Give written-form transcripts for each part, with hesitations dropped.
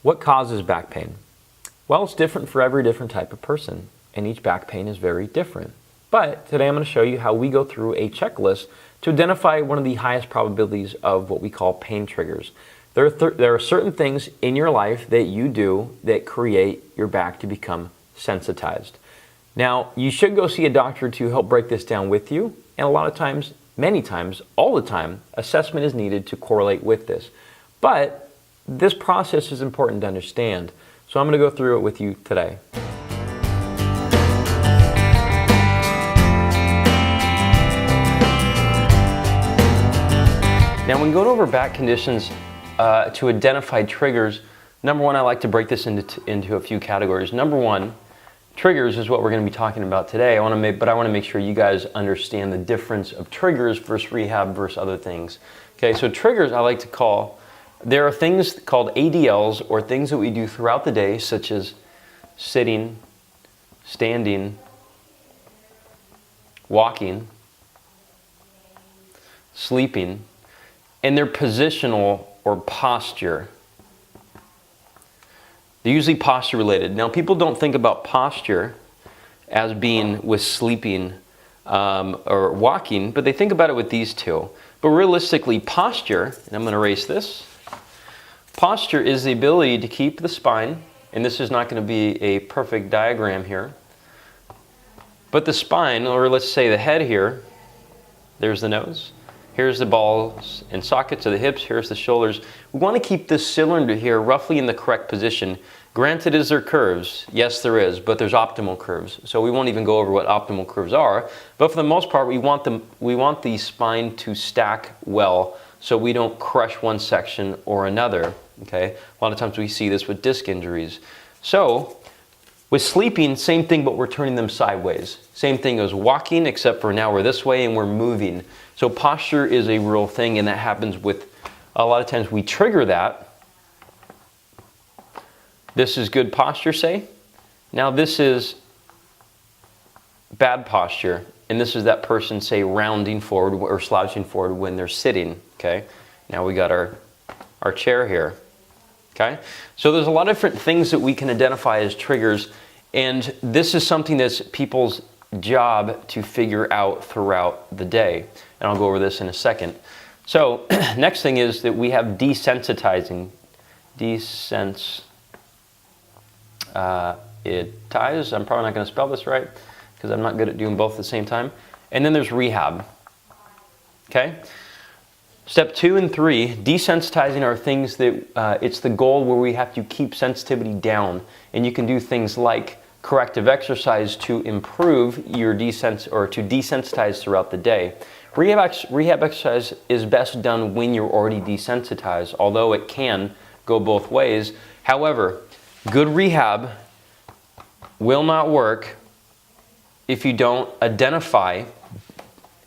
What causes back pain? Well, it's different for every different type of person, and each back pain is very different. But today I'm going to show you how we go through a checklist to identify one of the highest probabilities of what we call pain triggers. There are certain things in your life that you do that create your back to become sensitized. Now, you should go see a doctor to help break this down with you, and a lot of times, many times, all the time, assessment is needed to correlate with this. But this process is important to understand, so I'm going to go through it with you today. Now, when going over back conditions to identify triggers, number one, I like to break this into a few categories. Number one, triggers is what we're going to be talking about today. I want to make sure you guys understand the difference of triggers versus rehab versus other things. Okay, so triggers I like to call, there are things called ADLs, or things that we do throughout the day, such as sitting, standing, walking, sleeping, and they're positional or posture. They're usually posture related. Now, people don't think about posture as being with sleeping or walking, but they think about it with these two. But realistically, posture, and I'm going to erase this, posture is the ability to keep the spine, and this is not going to be a perfect diagram here, but the spine, or let's say the head here, there's the nose, here's the balls and sockets of the hips, here's the shoulders. We want to keep this cylinder here roughly in the correct position. Granted, is there curves? Yes, there is, but there's optimal curves. So we won't even go over what optimal curves are, but for the most part, we want the spine to stack well so we don't crush one section or another, okay? A lot of times we see this with disc injuries. So with sleeping, same thing, but we're turning them sideways. Same thing as walking, except for now we're this way and we're moving. So posture is a real thing, and that happens with, a lot of times we trigger that. This is good posture, say. Now this is bad posture, and this is that person, say, rounding forward or slouching forward when they're sitting, okay? Now we got our chair here, okay? So there's a lot of different things that we can identify as triggers, and this is something that's people's job to figure out throughout the day. And I'll go over this in a second. So next thing is that we have desensitizing. I'm probably not going to spell this right because I'm not good at doing both at the same time. And then there's rehab. Okay? Step 2 and 3, desensitizing are things that it's the goal where we have to keep sensitivity down. And you can do things like corrective exercise to improve your to desensitize throughout the day. Rehab exercise is best done when you're already desensitized, although it can go both ways. However, good rehab will not work if you don't identify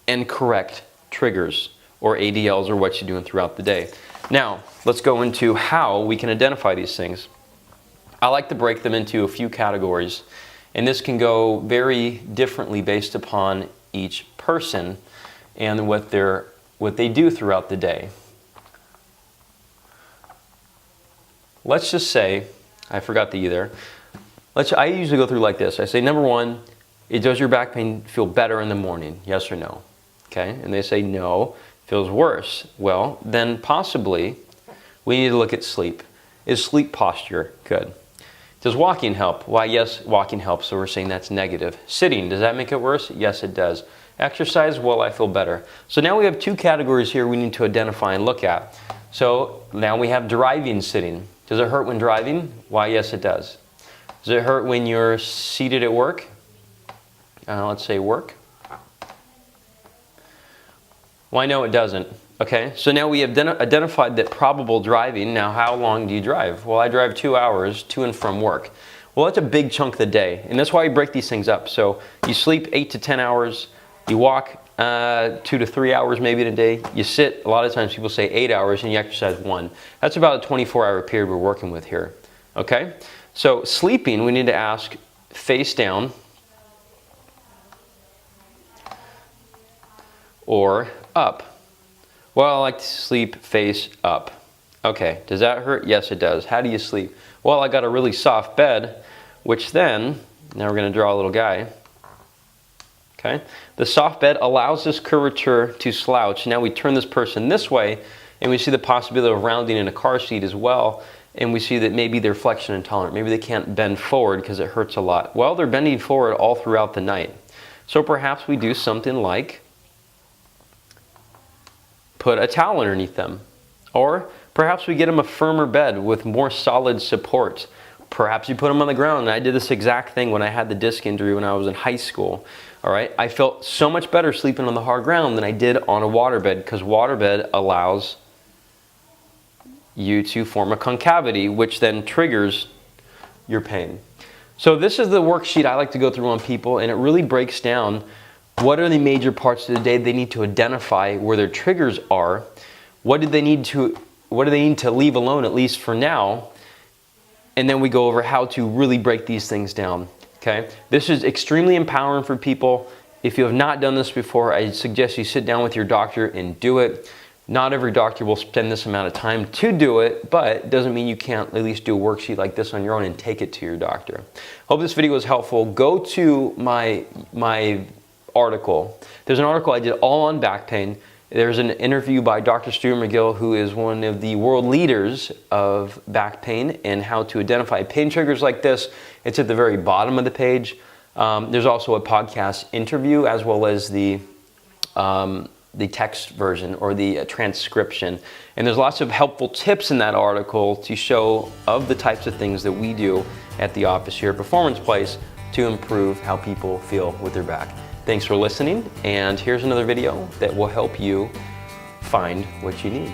and correct triggers or ADLs or what you're doing throughout the day. Now, let's go into how we can identify these things. I like to break them into a few categories, and this can go very differently based upon each person and what they do throughout the day. Let's just say, I forgot the either. I usually go through like this. I say, number one, does your back pain feel better in the morning? Yes or no? Okay, and they say no, feels worse. Well, then possibly we need to look at sleep. Is sleep posture good? Does walking help? Why, yes, walking helps, so we're saying that's negative. Sitting, does that make it worse? Yes, it does. Exercise, well, I feel better. So now we have two categories here we need to identify and look at. So now we have driving, sitting. Does it hurt when driving? Why, yes, it does. Does it hurt when you're seated at work? Let's say work. Why, no, it doesn't. Okay, so now we have identified that probable driving. Now, how long do you drive? Well, I drive 2 hours to and from work. Well, that's a big chunk of the day, and that's why we break these things up. So you sleep 8 to 10 hours, you walk 2 to 3 hours maybe in a day, you sit, a lot of times people say 8 hours, and you exercise 1. That's about a 24-hour period we're working with here. Okay, so sleeping, we need to ask face down or up. Well, I like to sleep face up. Okay, does that hurt? Yes, it does. How do you sleep? Well, I got a really soft bed, which then, now we're going to draw a little guy. Okay, the soft bed allows this curvature to slouch. Now we turn this person this way, and we see the possibility of rounding in a car seat as well. And we see that maybe they're flexion intolerant. Maybe they can't bend forward because it hurts a lot. Well, they're bending forward all throughout the night. So perhaps we do something like put a towel underneath them. Or perhaps we get them a firmer bed with more solid support. Perhaps you put them on the ground. And I did this exact thing when I had the disc injury when I was in high school. All right, I felt so much better sleeping on the hard ground than I did on a waterbed, because waterbed allows you to form a concavity, which then triggers your pain. So this is the worksheet I like to go through on people, and it really breaks down what are the major parts of the day they need to identify where their triggers are. What do they need to leave alone, at least for now? And then we go over how to really break these things down. Okay? This is extremely empowering for people. If you have not done this before, I suggest you sit down with your doctor and do it. Not every doctor will spend this amount of time to do it, but it doesn't mean you can't at least do a worksheet like this on your own and take it to your doctor. Hope this video was helpful. Go to my article. There's an article I did all on back pain. There's an interview by Dr. Stuart McGill, who is one of the world leaders of back pain and how to identify pain triggers like this. It's at the very bottom of the page. There's also a podcast interview as well as the text version or the transcription. And there's lots of helpful tips in that article to show of the types of things that we do at the office here at Performance Place to improve how people feel with their back. Thanks for listening, and here's another video that will help you find what you need.